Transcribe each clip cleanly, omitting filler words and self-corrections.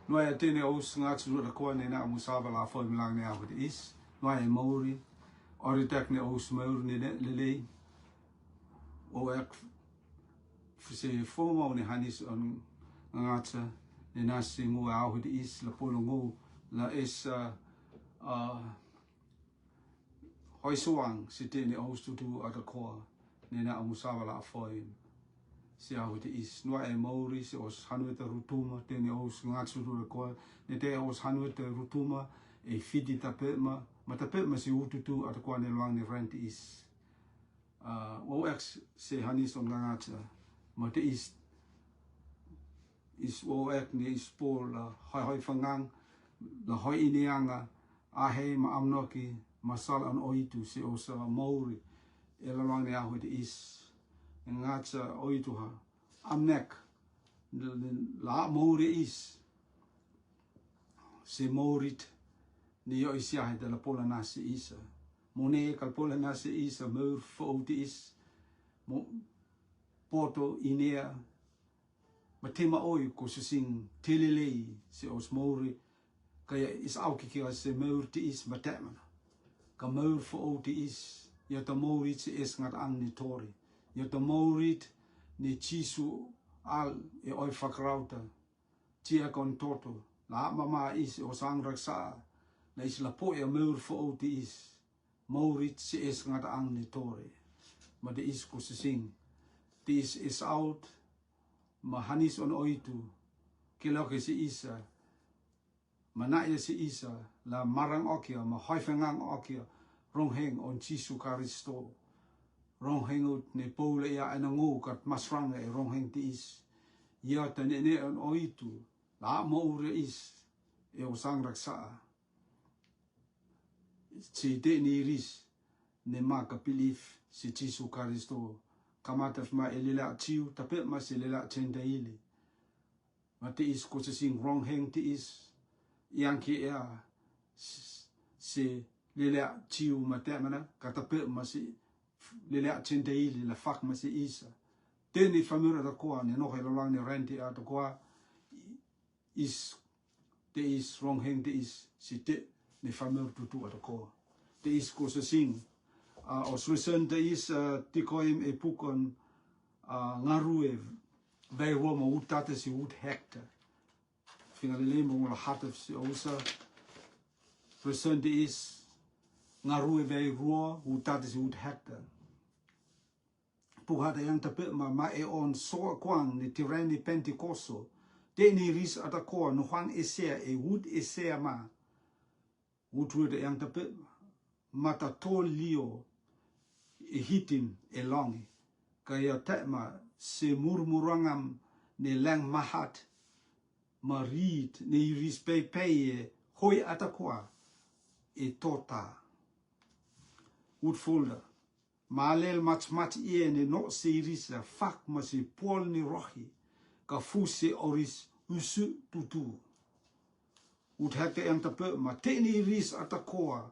Noa e tene o ngāt suru da koa nena musava la foi milang ne ahu te is. Noa e mauri. Ori tek ne o mauri ne lelei. O ek fise foma o ne hanis on ngāta ne nasi ngu ahu te is la polo ngu la es hoi soang si tene o tutu ata koa nena musava la foi. Si ahu te is noa e mauri si os hanueta rutuma tene os ngatsuru le koa ne te os hanueta rutuma e fiti tapema ma tapema si ututu ata koa ne luang ne rent is o ex se hanis on ngata ma te is o ek ne is por la hoi fangang la hoi inianga ahe ma amnoki masal an oitu si os mauri e la luang ne ahu te is ngata oitu ha amnek la mauri is se maurit ni yo isia he de la pola nasi isa mone kal pola nasi isa maur fouti is mo poto inea matema oi ko sing telelei se os mauri kaya is au ki se maur ti is matema ka maur fouti is ya ta maurit se es ngat ang ni tori yo te maurit ni chisu al e oi whakarauta tia kon toto la mama is o sang raksa na is la po e maur fo ti is maurit si es ngata ang ni tore ma de is ko sing this is out ma hanis on oitu kilo ke si isa mana ya si isa la marang okia ma hoifengang okia rongheng on chisu karisto rongheng ut ne pole ya anangu kat masrang e rongheng ti is ya tane ne on oitu la maure is e o sang raksa si te ni ris ne maka pilif si chisu karisto kamata ma elela chiu tape ma se lela tenda ili ma te is ko se sing rongheng ti is yang ki ya se lela chiu ma te mana katape ma si lele tenda ili la fak ma si isa teni famura da koa ne no helo lang ne renti ata koa is te is rongheng te is si te ne famura tutu ata koa te is ko se sing os resen te is tikoim e pukon ngarue vai roma utate si ut hekta fingalele mo la hataf si osa resen te is ngarue vai rua utate si ut hekta puhata yang tape ma e on so kwang ni tirani pentikoso te ni ris ata koa no hwang esea e wood esea ma wood yang tape mata tol lio e hitin e longi kaya tema se murmurangam ne lang mahat ma read ne ris pe hoi ata koa e tota wood folder Malel mat ie ne no series la fak ma si pol ni rohi ka fuse oris usu tutu ut hake yang tape ma te ni ris atakoa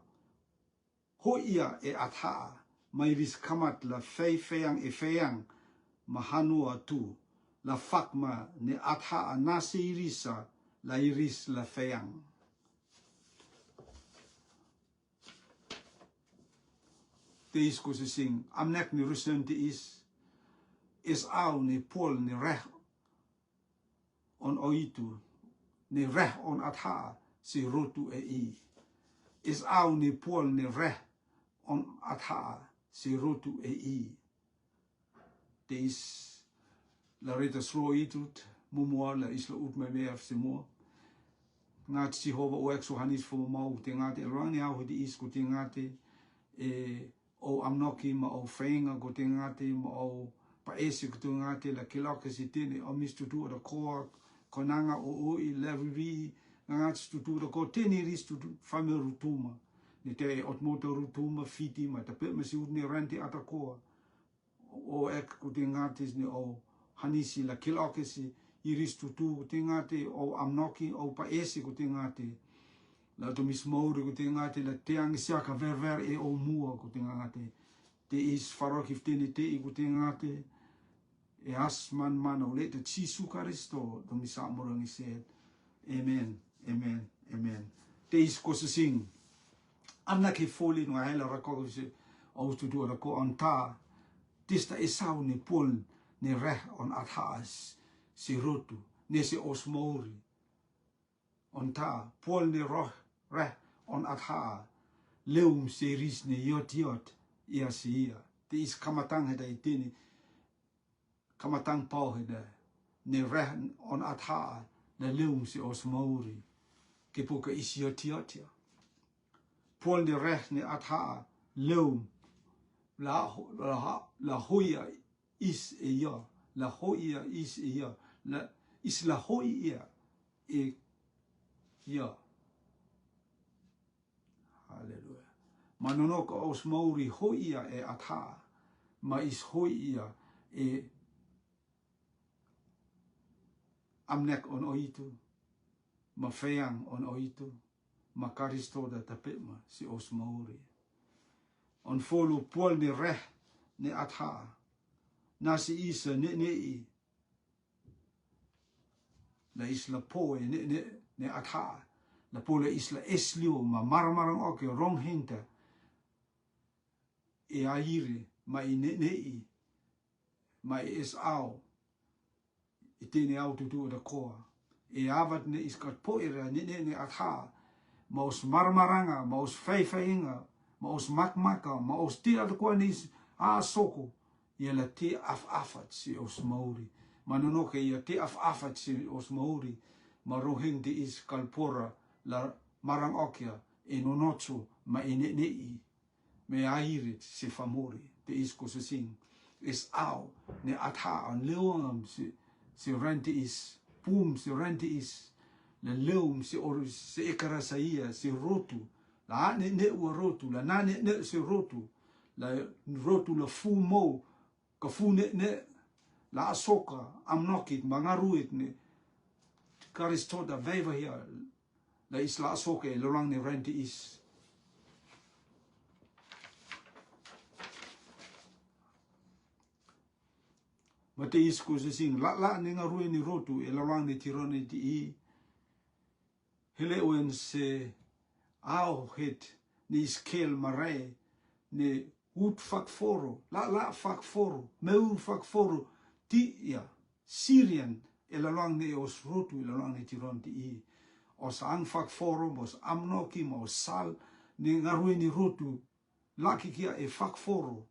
ho ia e atha mai ris kamat la feyang e feyang ma hanua tu la fak ma ne atha na serisa la iris la feyang te is ko se sing amnek ni rusen te is au ni pol ni reh on oitu ni reh on atha si rotu e i is au ni pol ni reh on atha si rotu e i te is la reta sro itut mumua la isla ut me mea se mo ngat si hova o exo hanis fo mau te ngate rani au di is ko te ngate e o amnoki ma o fenga ko te ngate ma o paesi ko te ngate la kiloka si tene o mistutu da ko konanga o i levi ngats tutu da ko tene ris tutu famel rutuma ni te otmoto rutuma fiti ma tape ma si utni renti ata ko o ek ko te ngate ni o hanisi la kiloka si iris tutu ko te ngate o amnoki o paesi ko te ngate la to mismoure ko te ngate la teang siaka ver e o mua ko te ngate te is farokif tene te i ko te ngate e asman mana o le te chisu karisto to misamorang iset Amen. Amen. Amen. Te is ko se sing. Amna ke foli no hela rako se o tu do rako anta. Tista esau ne pol ne reh on athas si rotu ne si osmori. Onta pol ne roh reh on atha leum se ris ne yot ia si ia. Te is kamatang heda itini kamatang pau heda ne reh on atha na leum si osmori. Ke puka is yot ia. Pol ne reh ne atha leum la hoia is ia. La hoia is ia. La is la hoia e ia. Hallelujah. Manono ka os mauri hoia e atha. Ma is hoia e amnek on oitu. Ma feang on oitu. Ma karistoda tapema si os mauri. On folu pol ni reh ni atha. Nasi isa ne la isla poe ne atha. La pole isla eslio ma marmarang oke rong hinta. E aire ma i ne ma i es au. I tene au tutu da koa. E avat ne iskat poera ne atha. Ma os marmaranga, ma os feifainga, ma os makmaka, ma os tira da koa nis a soko. Ia la te afat si os mauri. Ma nonoke ia te afat si os mauri. Ma rohing te is kalpora la marang okia e nonotso ma e ne me airit se famori te is ko se sing is au ne atha an leum se rente is pum se rente is le leum se or se ekarasaia se rotu la ne u rotu la na ne se rotu la rotu la fu mo ka fu ne la soka am nokit mangaruit ne karistoda veva hier la is la soka e lorang ne rente is ma te isko se sing la ne ngarue ni rotu e lorang ne tirone ti i hele oen se au het ni skel mare ne ut fakforo la fakforo meu fakforo ti ya Syrian e lorang ne os rotu e lorang ne tirone ti i os ang fakforo mos amnoki mos sal ne ngarue ni rotu laki kia e fakforo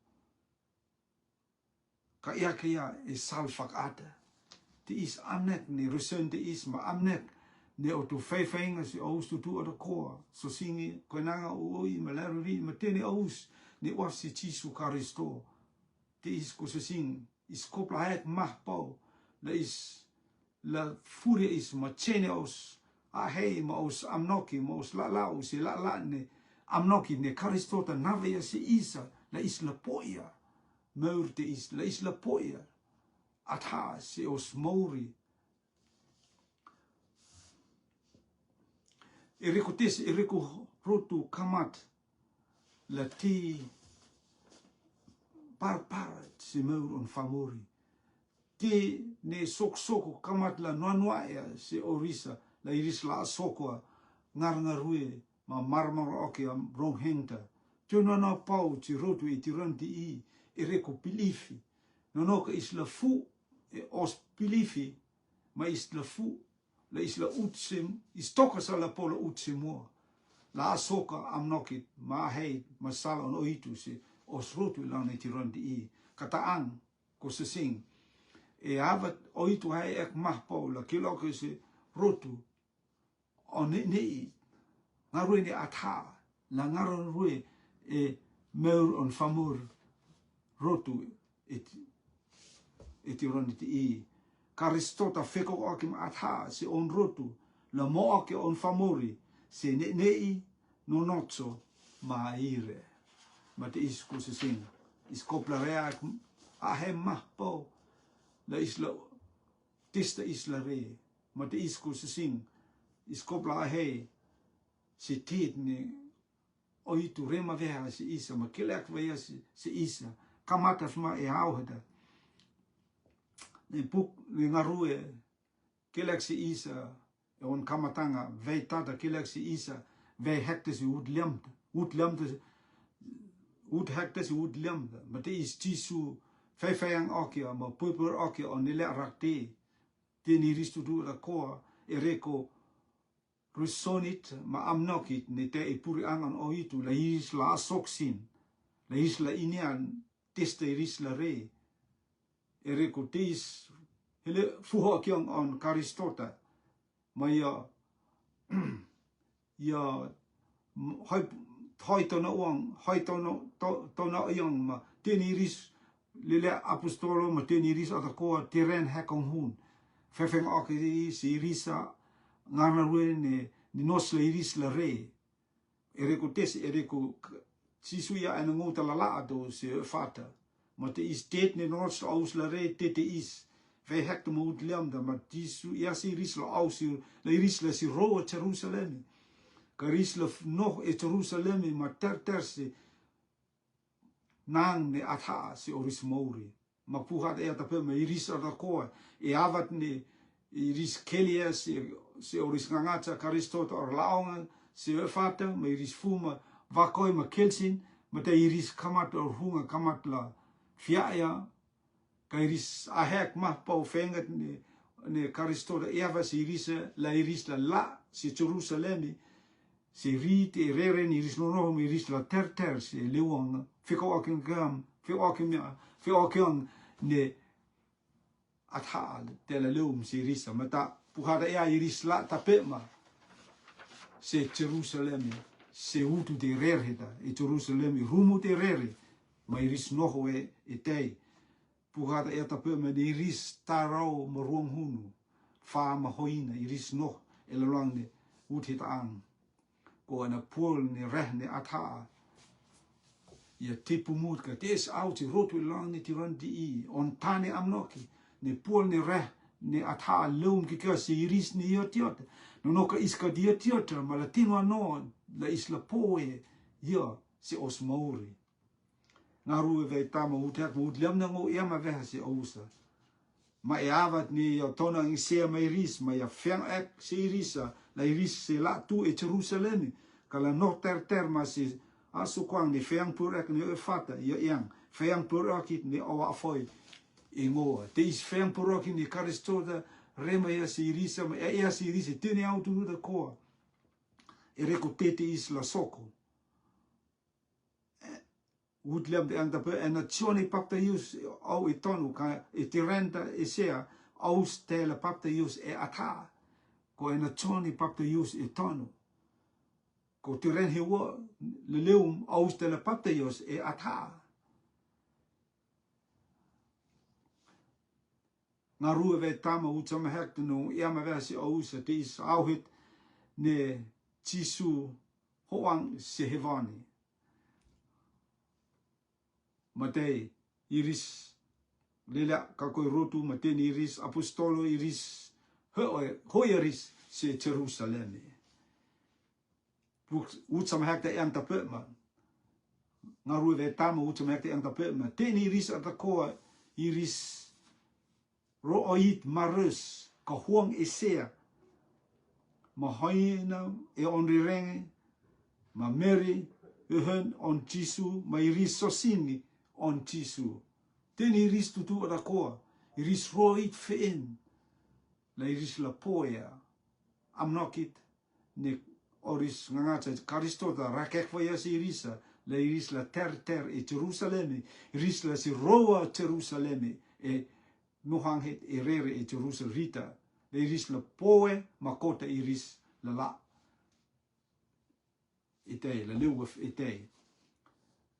ka ia e sal fakata. Te is amnek ni rusen te is ma amnek ne o tu feifenga si aus tu tu ada koa. So singi koenanga ui malaruri ma tene aus ne wafsi chisu karisto. Te is ko so sing is kopla haet mahpau. La is la furia is ma chene aus a hei ma aus amnoki ma aus la si la ne amnoki ne karisto ta navea si isa la is la poia. Meur te is la isla poia atha se os mauri e riku rotu kamat la ti par se meur on famori te ne soko kamat la noa se orisa la iris la soko ngarue ma marmar oke am rohenta tu no pau ti rotu e tiranti i e reko pilifi. Nonoka is la fu e os pilifi, ma is la fu, la is la utsim, is toka sa la pola utsimua. La asoka amnokit, ma hei, ma sala on oitu se os rotu la ne tirandi i. Kataang, ko se sing. E avat oitu hei ek mahpau la kiloke se rotu o ne i. Ngarue ne atha, la ngarue e meur on famur. Rotu eti roni ti i. Karistota feko okim atha se on rotu. La mo oke on famori se nei no notso ma ire. Ma te isku se sing. Iskopla rea a he mahpo. La isla tista isla re. Ma te isku se sing. Iskopla a he se tit ne oitu rema veha se isa. Ma kilek veha se isa. Kamata fma e hauheda. Ne puk ne ngarue kelek si isa on kamatanga vei tata kilek si isa vei hektes ut lemte ut hektes ut lemte ma te is tisu fei okia ma pupur okia on ile rakte te ni ristu du la koa ereko rusonit ma amnokit ne te ipuri angan o itu la is la asoksin la is la inian teste iris la re ereko teis hele fuho kyong on karistota ma ya hoi tono uang hoi tono yang ma teniris lele apostolo ma teniris atakoa teren hekong hun fefeng okiri si risa ngana rue ni nos la iris la re ereko tes ereko sisuya ana ngota la la do se fata ma te is tet ni nos aus la re te is ve hekte moet lemda ma tisu ja si ris la aus la iris la si roa Jerusalem ka ris la nog e Jerusalem ma ter si nang ne atha si oris mouri ma puhat e atape ma iris ada koa e avat ni iris kelia si oris ngangata karistot or laongan si fata ma iris fuma vakoi ma kelsin ma te iris kamat or hunga kamat la fiaya ka iris ahek ma pau fengat ne karistot eva si iris la si Jerusalem si rit e rere ni iris no mi iris la ter si lewang fiko akin ne athal te la leum si iris mata puhada ya iris la tapema se Jerusalem se utu de rerheta e Jerusalem rumu de rere ma iris no hoe etei puhada ya tapema de iris tarau moruang hunu fa ma hoina iris no elalong ne uthit ang ko ana pol ni reh ni atha ya tipu mut ka tes out rotu lang ni tiran di on tane amnoki ni pol ni reh ni atha lum ki ka si iris ni yotiot no ka iska diotiot malatino no la isla poe yo si osmori ngaru ve tama utek mut lem na ngo ema ve si ousa ma e avat ni yo tona ngi se ma iris ma ya feng ek si irisa la iris se la tu e Jerusalem kala no ter ma si asu kwang ni feng pur ek ni e fata yo yang feng pur akit ni owa foi ingo te is feng pur akit ni karistoda rema ya si irisa ma ya si irisa tene autu da ko e reko tete is la soko Woodlam de antape en natione papta ius au etonu ka etirenta esea aus tela papta ius e ata ko en natione papta ius etonu ko tiren hewa leum aus tela papta ius e ata ngaru ve tama utsama hekte no yama versi aus te is auhit ne tisu hoang se hevani matei iris lela kakoi rotu mateni iris apostolo iris hoiris se Jerusalem utsam hekte antapema ngaru ve tama utsam hekte antapema teni iris atakoa iris roit marus ka huang esea ma hoina e onrirenge ma Mary hun on Jesu ma iris sosini on Jesu. Teni iris tutu atakoa iris roit feen la iris la poea amnokit ne oris ngangata karistota rakek vaya si irisa la iris la ter e Jerusalem iris la si roa Jerusalem e nuhanghet e rere e Jerusalem rita la iris la poe makota iris la itei la lewef itei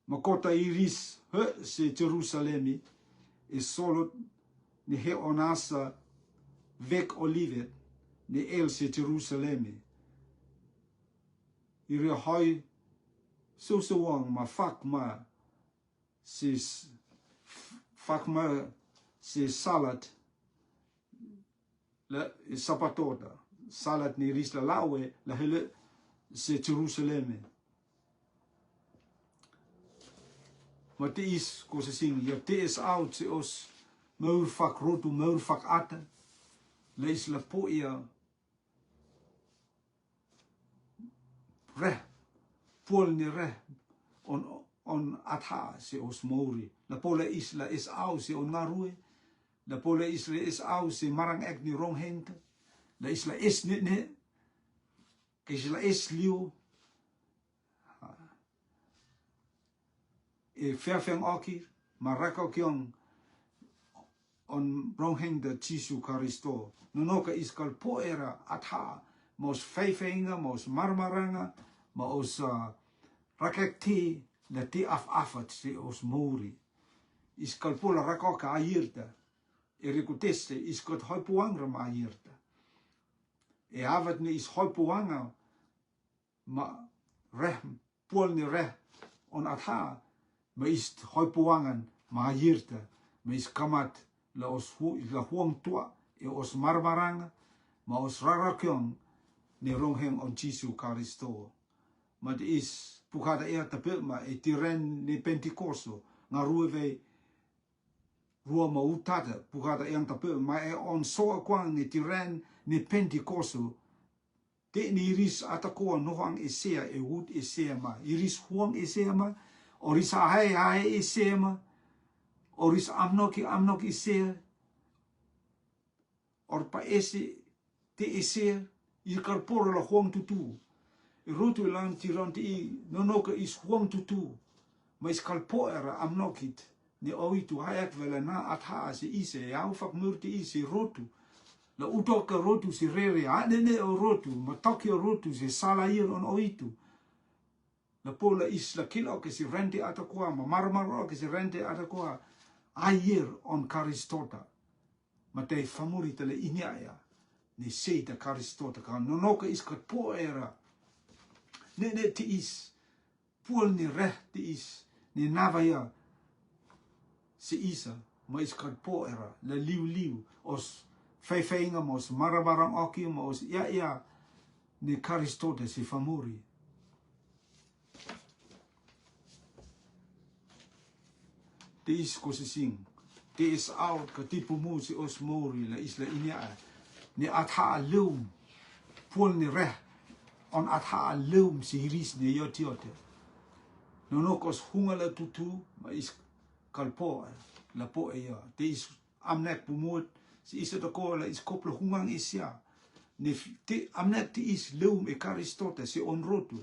makota iris he se Jerusalem e solo ni he onasa vek olivet ni el se Jerusalem iri hoi susawang ma fakma si salad la sapatota salad ni ris la lawe la hele se Jerusalem ma te is ko se sing ya te is out se os maur fak rotu maur fak ata la is la poia reh puol ni reh on atha se os mouri la pola isla is au se on ngarue la pola isla is au se marang ek ni rong hente la isla is ne isla is liu e ferfeng oki marako kyong on rong hente Jesu Christo nonoka iskal poera atha mos feifenga mos marmaranga mos rakekti la ti afat se os mouri iskal pola rakoka ayirta e rekuteste iskot hoipuanga ma ayirta e avat ni is hoipuanga ma reh pol ni reh on atha ma is hoipuangan ma ayirta ma is kamat la os la huang tua e os marmaranga ma os rarakyong ni rongheng on Jesu Christo ma is pukada ea tape ma e tiren ni Pentecosto nga ruwe rua ma utata pukada ea tape ma e on soa kwang ni tiren ni Pentecosto te ni iris atakoa nohang esea e wut esea ma iris huang esea ma oris ahai esea ma oris amnok esea or pa ese te esea i karporo la huang tutu rotu lan tiran ti nonoka is huang tutu ma is kalpoera amnokit ni oitu hayak vela na atha se ise ya ufak murti ise rotu la utoka rotu si rere adene o rotu ma tokyo rotu se salair on oitu la pola is la kilo ke si rente atakoa ma marmaro ke si rente atakoa ayer on Karistota ma te famuri tele inyaya ni seita Karistota ka nonoka is kalpoera ne ti is puol ni reh ti is ni navaya si isa ma is kalpoera la liu os feifeinga mos marabarang oki mos ya ni Karistota si famuri te is kosising te is out ka tipu mu si os mori la isla inya ni atha lum puol ni reh on atha lum si hiris ni yotiote nonokos hungala tutu ma is kalpo la po ya te is amnek pumut si isa to ko la is koplo hungang isya ne te amnek te is lum e Karistota si on rotu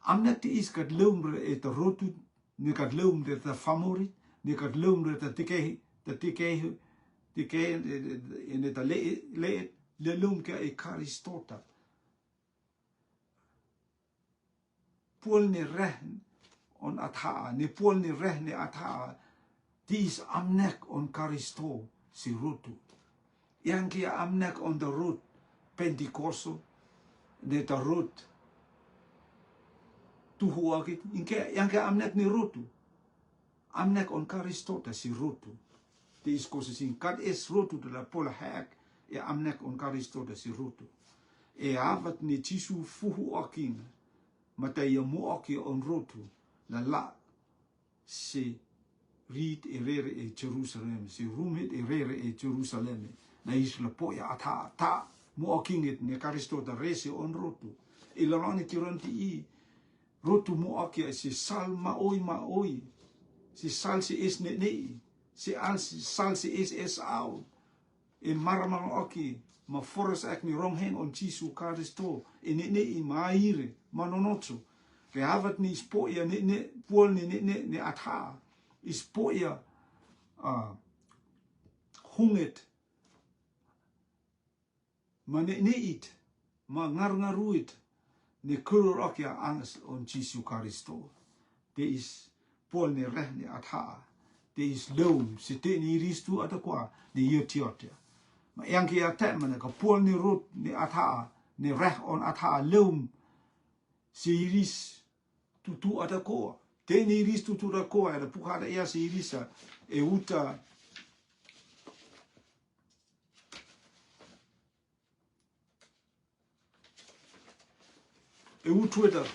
amnek te is kat lum e to rotu ne kat lum de ta famori ne kat lum de ta tike in ta le lum ke e Karistota puol ni reh on atha ne puol ni reh ne atha tis amnek on Karisto si rotu yang kia amnek on the root Pentecosto ne ta root tu huakit yang kia amnek ni rotu amnek on Karistota si rotu te is kosising kat es rotu de la pola hek e amnek on Karistota si rotu e avat ni Jesu fuhu aking mata ia mo aki on rotu la se rit e rere e Jerusalem se rumit e rere e Jerusalem na is la poia atha ta mo aking it ne Karistota rese on rotu e la rani tiranti i rotu mo aki se salma oi si sal si is ne si sal si is out e maramang oki ma foros ek ni rongheng on Jesu Christo e ne i maire manonotsu ke havat ni spoia ne puol ni atha ispoia hunget ma ne it ma ngar-ngaruit ne kurur okia angs on Jesu Christo te is puol ni reh ni atha te is lom si te ni ristu atakwa ni yotiotia ma yang kia te mana ka puol ni rut ni atha ni reh on atha lom si ris tutu atakwa te ni ris tutu atakwa era pukada ia si risa e uta e ut Twitter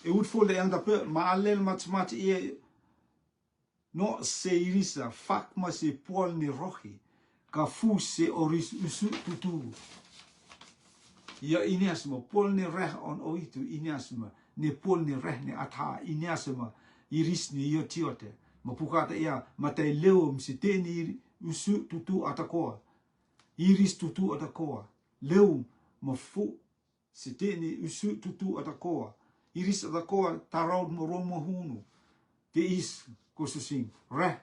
e ut folde yang dape ma alel mat e no se irisa fak ma se puol ni rohi ka fu se oris usu tutu ya iniasma puol ni reh on oitu iniasma ni pol ni reh ni atha inia sema iris ni yo tiote mapukata ia matai leo msite ni usu tutu atakoa iris tutu atakoa leo mafu site ni usu tutu atakoa iris atakoa taraud moromo hunu te is kosusing reh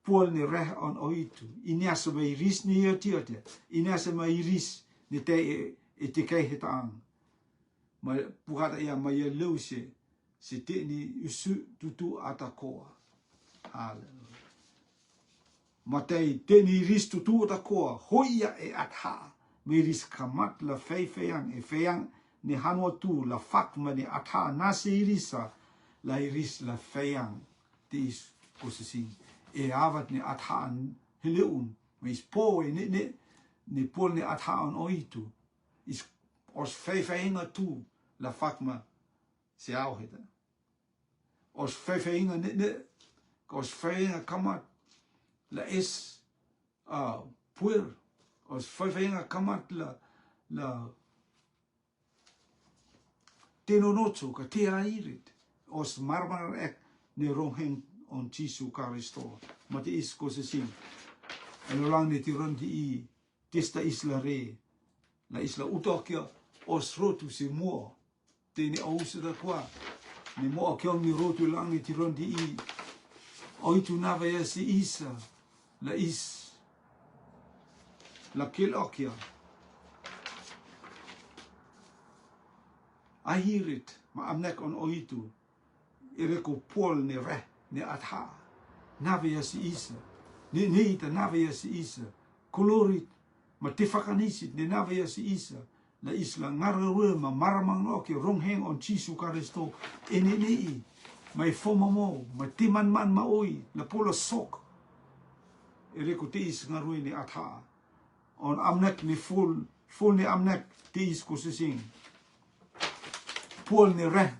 pol ni reh on oitu inia sema iris ni yo tiote inia sema iris ni te etikai hetaang ma pukata ia ma ia leu se te ni usu tutu atakoa. Haleluya. Matai te ni ris tutu atakoa hoia e atha me ris kamat la feifeang e feang ni hanwa tu la fak ma ni atha nasi irisa la iris la feang te is kosising e avat ni atha hileun me is po e ni pol ni atha on oitu is os feifeinga tu la fakma se au heta os feifeinga os feifeinga kamat la es puer os feifeinga kamat la tenonotso ka te airit os marmar ek ne roheng on Jesu Karisto ma te is kosesing elo lang ne tiron di testa isla re la isla utokia os rotu se mo te ne ausa da kwa ne mo kia mi rotu langi tiron di oitu nava ya si isa la is la kilokia ahirit ma amnek on oitu ireko pol ne re ne atha nava ya si isa ne ita nava ya si isa kolorit ma tifakanisit ne nava ya si isa la isla ngarwe ma maramang oke rongheng on Jesu Karisto enei mai foma mo ma timan man ma oi la polo sok ereko te is ngarwe ni atha on amnek ni full ni amnek te is kosesing pol ni reh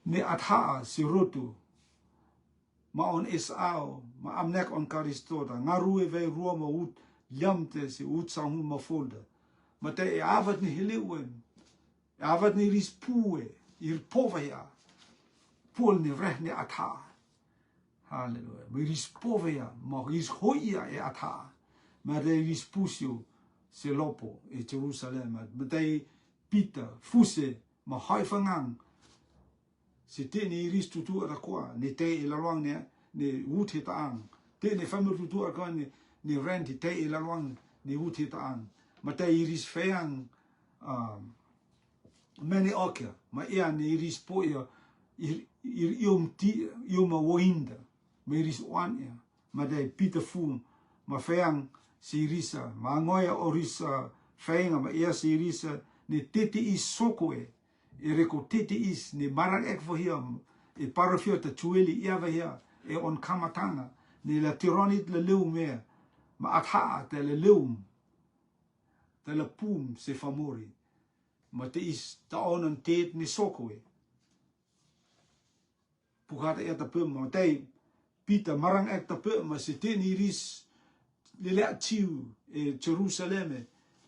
ni atha si rotu ma on Esau ma amnek on Karisto da ngarwe ve roma ut yamte si ut sangu ma folda ma te e avat ni hilewen e avat ni rispue ir povea pol ni reh ni atha. Haleluya. Ma rispovea ma ris hoia e atha ma re rispusio se lopo e Jerusalem ma te pita fuse ma haifangang se te ni ris tutu atakoa ni te e laluang ni ut hitaang te ni famil tutu atakoa ni renti te e laluang ni ut hitaang ma te iris feang meni okia ma ia ni iris poia iom ma woinda ma iris oania ma te pita fu ma feang si irisa ma ngoia orisa feanga ma ia si irisa ni tete is sokoe e reko tete is ni marang ek vohiam e parafio ta tueli ia vahia e on kamatanga ni la tironit la leu mea ma atha te le leum te la pum se famori ma te is ta onan tet ni sokoe pukata e ta pum ma te pita marang ek ta pum ma se te ni ris le lea tiu e Jerusalem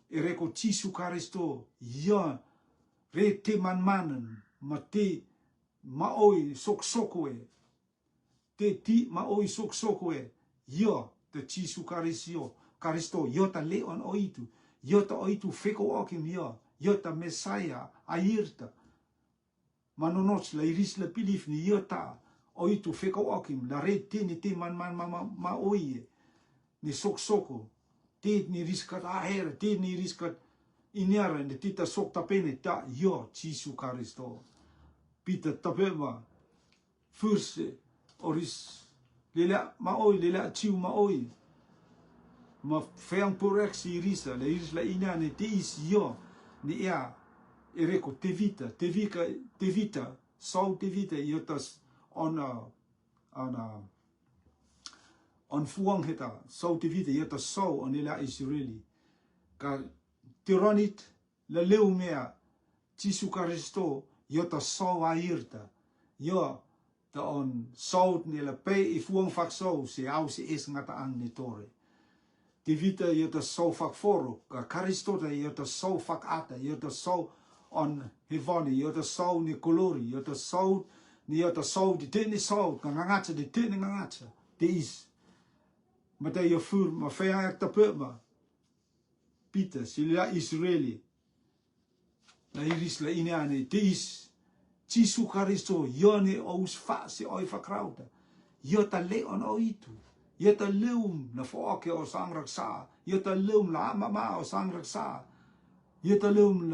e reko Jesu Karisto ia re te manmanen ma te maoi sokoe te ti maoi sokoe ia te Jesu Karisto ia ta leon oitu ia ta oitu feko okim ia ta Mesaya airta manonots la iris la pilif ni ia ta oitu feko okim la re te ni te man maoi ni soko te ni riskat ahera te ni riskat iniara ni tita sok tapene ta yo Jesu Karisto pita tapema furse oris lela maoi lela chiu maoi ma feang porek si irisa le iris la ina ni te is yo ni ia ereko te vita sau te vita yotas on fuang heta sau te vita yotas sau on ela Israeli ka tironit la leu mea Jesu Karisto yotas sau airta yo ta on sau ni la pe i fuang fak sau se au se es ngata ang ni tore te vita yotas sau fak foro ka Karisto ta yotas sau fak ata yotas sau on hevoni yo ta sau ni kolori yo ta sau ni yo ta sau di te ni sau ngangata di te ni ngangata te is mata yo fur ma fea ta pe ma Peter sila Israeli la iris la ine te is Jesu Christo yo ni aus fa si oi fa krauta yo ta le on oitu yo ta leum na fo ke o sang raksa yo ta leum la mama o sang raksa yo ta leum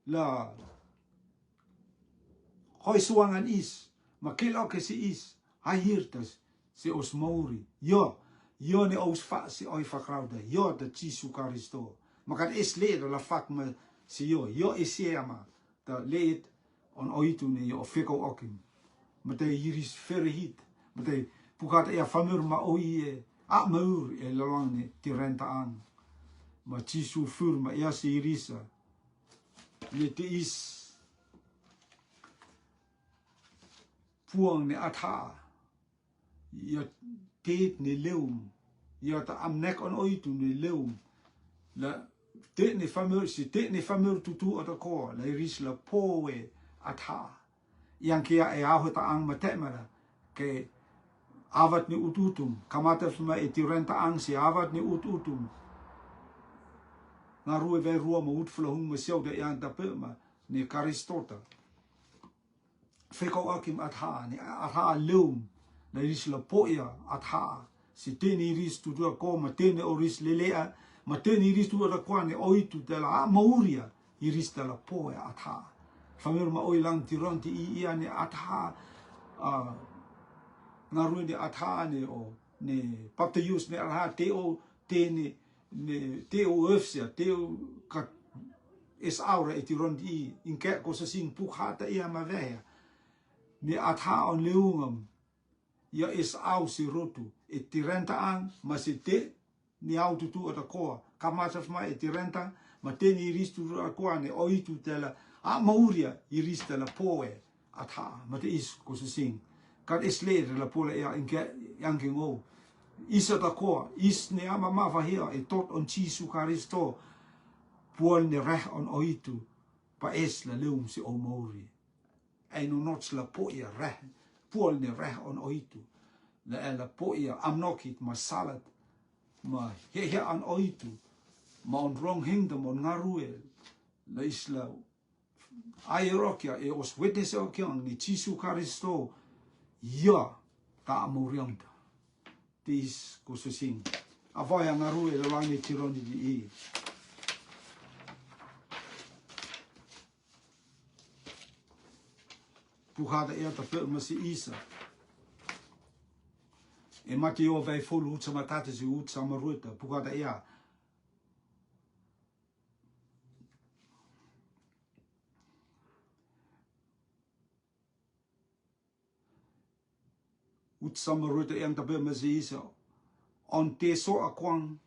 la hoi suangan is ma kelo ke si is ahirtas si os mauri yo ni aus fa si oi fa krauta yo ta Jesu Christo makan es le la fak ma si yo isiama ta leed on oitu ne yo feko okim mate iris ferhit mate pukat e famur ma oi a maur e lawang ne tirenta an ma Jesu fur ma ya si irisa ne te is puang ne atha ya tet ne leum ya ta amnek on oitu ne leum la te ne famur tutu ata ko la iris la poe atha yang kia e aho ta ang matemara ke avat ni ututum kamata fuma e tirenta ang si avat ni ututum nga rue ve rua ma utflohung ma siau de yang ta ma ni karistota feko akim atha ni atha leum la iris la poia atha si te ni iris tutu ko ma te ne oris lelea ma te ni iris tutu ko ne oitu de la mauria iris de la poia atha famir ma oi lang tironti ia ni atha nga rue ni atha ne o ne papta yus ne atha te o te ni te o efsia te o ka es aura e tironti in ke ko sa sing pukhata ia ma vea ni atha on leungam ya es au si rotu e tirenta ang ma si te ni au tutu ata koa kamasa fma e tirenta ma te ni ristu koa ne oitu tela a mauria irista la poe atha ma te is ko sa sing kad es le la pola ya in ke yang ngo isa ta koa is ne ama ma va hia e tot on Jesu Christo puol ne reh on oitu pa es la leum si o mauri ai no not la poia reh puol ne reh on oitu la poia amnokit ma salat ma he an oitu ma on rong hingdom on ngaruel la isla airokia e os witness o kyang ni Jesu Christo ya ta amorianta tis kususing avaya ngaruel la ni tironi di puhada e ta pe masi isa e mati o vai folu utsa matata si utsa maruta puhada e utsa maruta e ta pe masi isa on te so akwang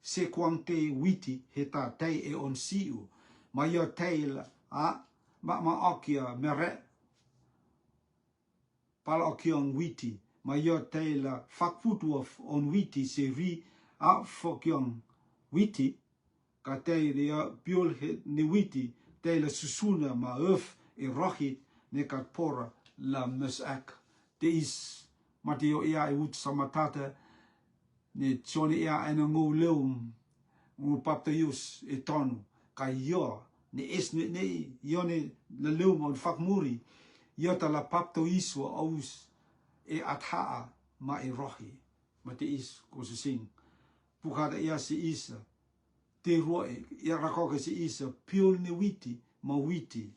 se kwang te witi heta tai e on siu ma yo tail ma akia mere pala okion witi ma yo taila fakfutu of on witi se ri a fokion witi ka taila piol ne witi taila susuna ma uf e rohi ne ka pora la mesak te is matio ia e ut samatata ne tsoni ia ena ngou leum ngu papta yus e tonu ka yo ne es ne yo ne la leum on fakmuri yo ta la papto isu aus e athaa ma e rohi ma te is ko se sing pukhada ia si isa te roe ia rakoka si isa piol ne witi ma witi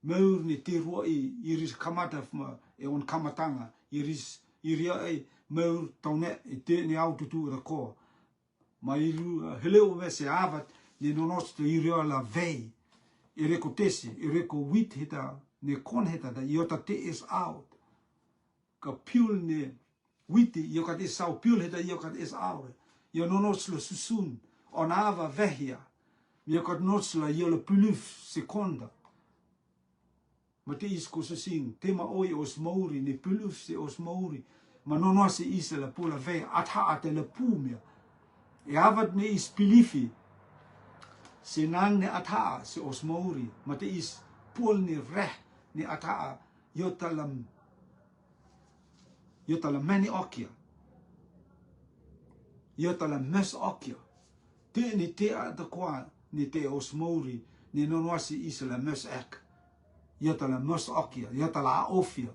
meur ni te roe iris kamata ma e on kamatanga iris iria e meur tone e te ne au tutu rako ma iru heleu me se avat ni nonos te iria la vei e reko tesi e reko wit hita ne kon heta da iota te is out ka piul ne witi iokat is sau piul heta iokat is out io nonos lo susun on ava vehia iokat nots la io le puluf seconda ma te is ko sing tema oi os mauri ne puluf se os mauri ma nonos se is la pula ve atha ate le pumia e avat ne is pilifi Senang ni atha si osmauri mate is pul ni reh ni atha yotalam mani okia yotalam mes okia te ni te atakwa ni te osmauri ni nonwasi isla mes ek yotalam mes okia yotala ofia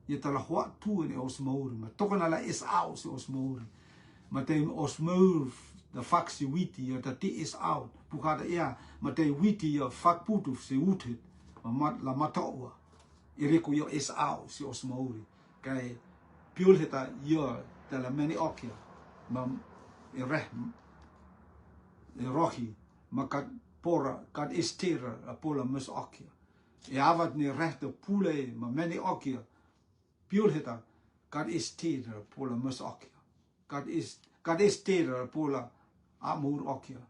yotala hua tu ni osmauri ma tokana la is out si osmauri mate osmauri de faksi witi ya te is out pukada ya mate witi ya fak putu se utit la matawa ireko yo is out si osmauri kai piul heta yo de la mani okia mam ireh rohi makat pora kad istira la pola mes okia avat ni reh de pule ma mani okia piul heta kad istira pola mes okia kad istira pola amur okia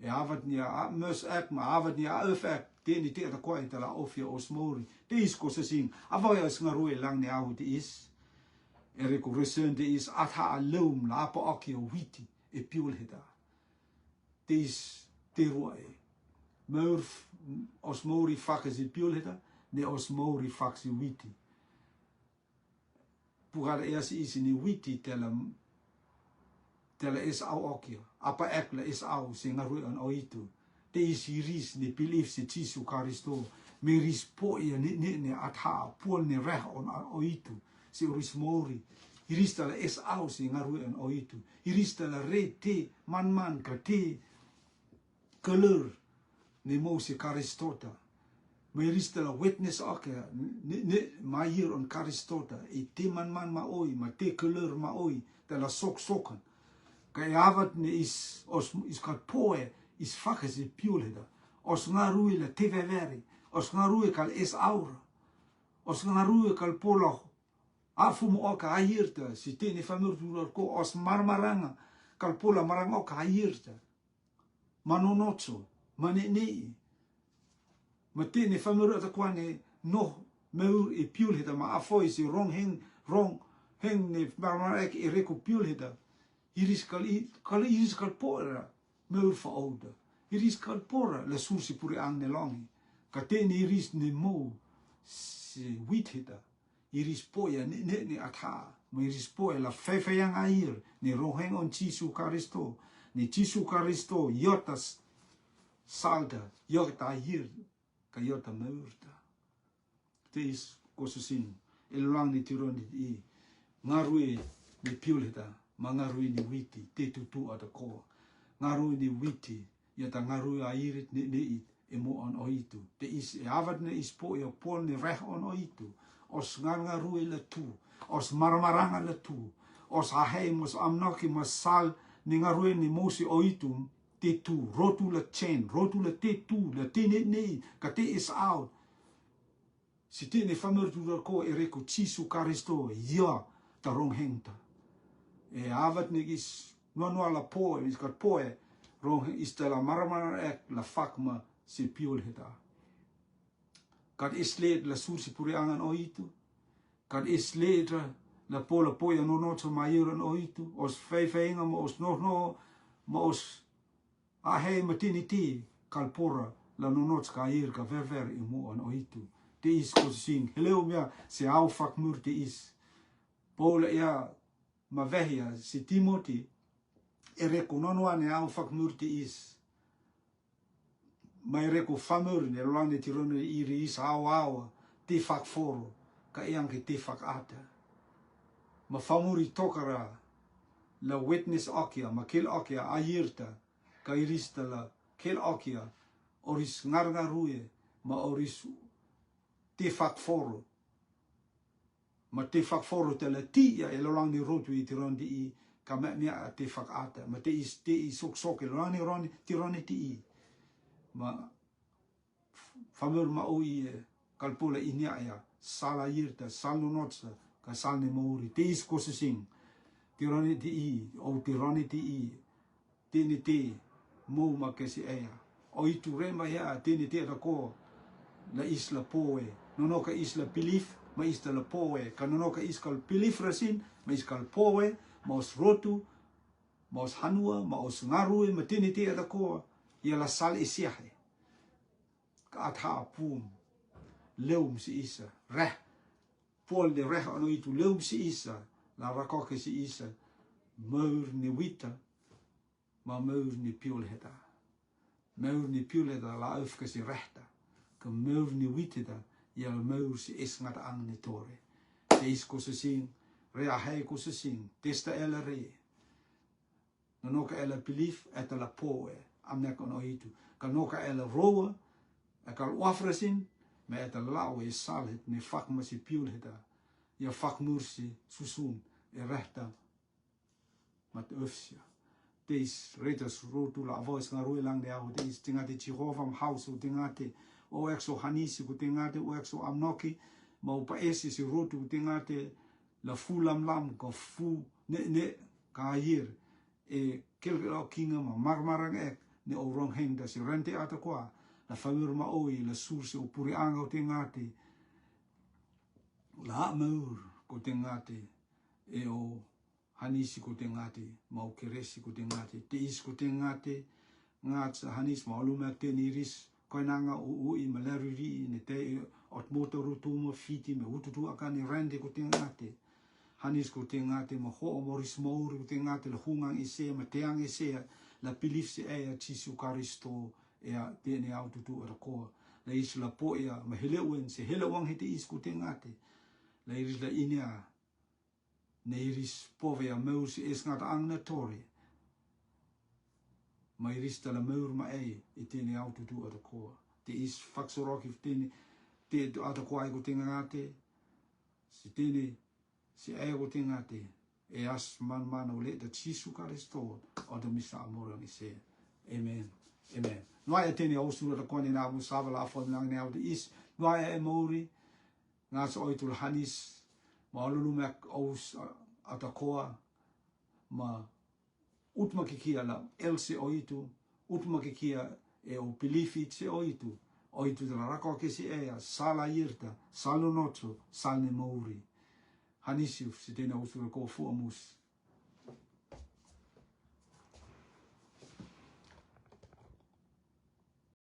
avat ni a mes ek ma avat ni a efek te ni te ta kwai ta la ofia osmori te is ko se sing ava ya sngarui lang ni au te is ereko return te is atha alum la pa okia witi e piul heta te is te ruai mur osmori fakas e piul heta ne osmori faksi witi pugada es is ni witi tela is au okia apa ek la is au singa rui an oitu te is iris ni belief si Jesu Kristo me rispo ya ni atha pol ni reh on oitu si uris mori iris tela is au singa rui an oitu iris tela re te man ka te color ni mo si Kristota me iris tela witness okia ni ma hier on Kristota e te man ma oi ma te color ma oi tela sokan kai avat ni is kat poe is fakas e piuleda os ngarui la te veveri os ngarui kal is aura os ngarui kal polo afumu oka airta si te ni famur ko os marmaranga kal pola maranga oka airta manonotso maneni mate ni famur ata kwane no meu e piuleda ma afoi si rong heng ni marmarek e reko piuleda iris kal pora meur fa ouda iris kal pora la sursi puri ang ne longi ka te ni iris ni mo si withita iris poya ni atha mo iris poya la fefe yang air ni roheng on Jesu Kristo ni Jesu Kristo yotas salda yota air ka yota meurta te is kosusin elang ni tiron di ngarui ni piulita mangarui ni witi te tutu ada ko ngarui ni witi ya ta ngarui airit ni emo on oitu te is avat ne is po ya pol ni reh on oitu os ngarui la tu os marmaranga la tu os ahei mos amnoki mas sal ni ngarui ni mosi oitu te tu rotu la chain rotu la te tu la te ni ka te is out si te ne famur tu ko ereko Jesu Kristo ya ta rong hengta e avat ni is no la poe is kat poe rong is tela maramana ek la fakma si piul heta kat islet la sursi puri angan oitu kat islet la pola poe no so mayuran oitu os feinga mo os no mo os ahe matiniti kalpora la no ska ir ka ver imu on oitu te is ko sing hello mia se au fakmur te is pola ya ma vehia si Timothy e reko nonoa ne au fakmurti is mai reko famur ne lande tirone iri is awa te fak foro ka yang ke te fak ata ma famuri tokara la witness okia ma kel okia ayirta ka irista la kel okia oris ngarngarue ma oris te fak foro ma te fak foro te la ti ya e lolang ni rotu i tiron di i ka mea te fak ata ma te i sok e lolang ni roni tironi ti i ma famur ma o i kalpula i nia ya sala yirta sal no notsa ka sal ne mouri te is ko sing tironi ti i o tironi ti i te ni te mo ma ke si ea o i tu rema ya te ni te ta ko la isla poe no ka isla belief ma isla la poe kanono ka iskal belief rasin ma iskal poe ma os rotu ma os hanua ma os ngarue ma tini te da ko ia la sal isiahe ka atha pum leum si isa reh pol de reh ono itu leum si isa la rakoke si isa meur ni wita ma meur ni piol heta meur ni piol heta la uf ke si rehta ke meur ni wita ia meur si es ngata ang ni tore te is ko sing rea hai ko sing testa ela re no ka ela belief eta la poe amnek ono itu ka no ka ela roa ka wafresin me eta lawe salet ni fak masi piul heta ia fak mursi susun e rehta mat ufsia teis retas rotu la voice ngaru lang de au teis tingate Jehovah house tingate o exo hanisi ku tingate o exo amnoki mau pa esi si rotu tingate la fulam lam ko fu ne ka hier e kel kinga ma marmarang ek ne o rong heng da si rente ata kwa la famir ma oi la surse o puri anga o tingate la maur ko tingate e o hanisi ko tingate mau keresi ko tingate te is ko tingate ngat hanis ma lu mak te niris ko nanga u i malariri ne te ot moto rutumo fiti me ututu akani rente ko tingate hanis ko tingate ma ho moris mour ko tingate la hungang ise ma teang ise la pilif se e Jesu Kristo e a tene aututu ara ko la is la po ia ma helewen se helewang hete is ko tingate la iris la inia ne iris pove a meur se es ngat ang na tori ma iris la meur ma e tene aututu ara ko te is faksoroki tene te ata ko ai ko tingate si tene si ego tingate e as man o le da Jesu Kristo o da misa amor ni se amen amen noa e tene o sura da kone na mu sava la fo lang ne de is noa e mori nga so oitul hanis ma lulu mek os atakoa ma utma kikia la else oitu utma kikia e o pilifi se oitu da rako ke si e sala irta salo nocho salne mori hanisiu si tena usura ko fu amus